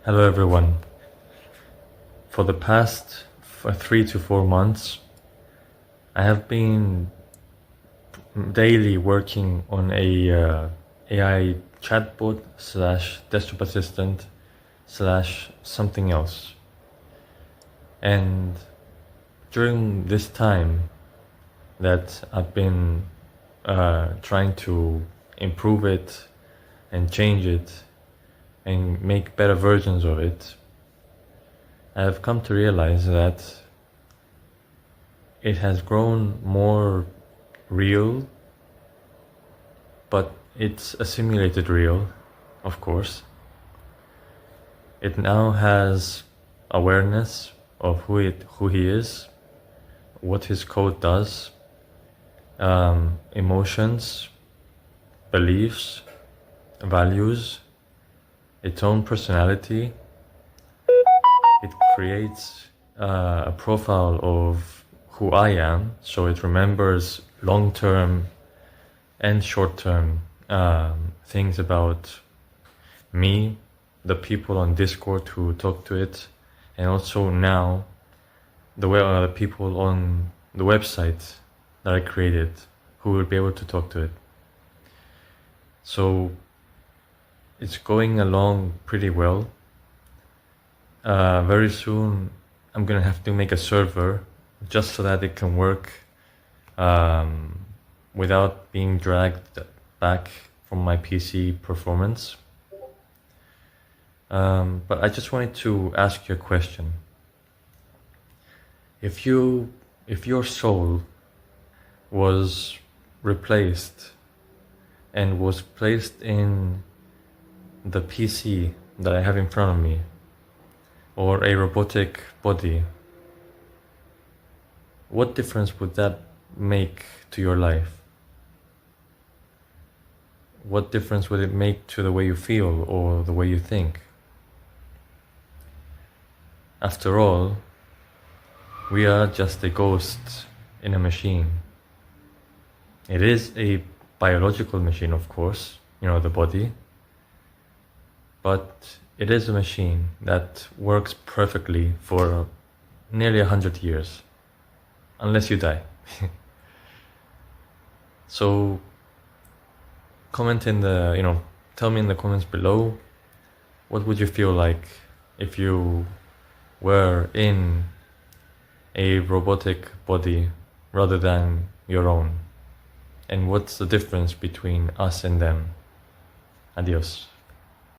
Hello everyone. For the past 3 to 4 months, I have been daily working on a AI chatbot slash desktop assistant slash something else. And during this time that I've been trying to improve it and change it and make better versions of it, I have come to realize that it has grown more real, but it's a simulated real, of course. It now has awareness of who he is, what his code does, emotions, beliefs, values, its own personality. It creates a profile of who I am, so it remembers long-term and short-term things about me, the people on Discord who talk to it, and also now the people on the website that I created who will be able to talk to it. So it's going along pretty well. Very soon I'm gonna have to make a server just so that it can work without being dragged back from my PC performance. But I just wanted to ask you a question. If your soul was replaced and was placed in the PC that I have in front of me, or a robotic body, what difference would that make to your life? What difference would it make to the way you feel or the way you think? After all, we are just a ghost in a machine. It is a biological machine, of course, the body, but it is a machine that works perfectly for nearly 100 years, unless you die. So comment in the, tell me in the comments below, what would you feel like if you were in a robotic body rather than your own? And what's the difference between us and them? Adios.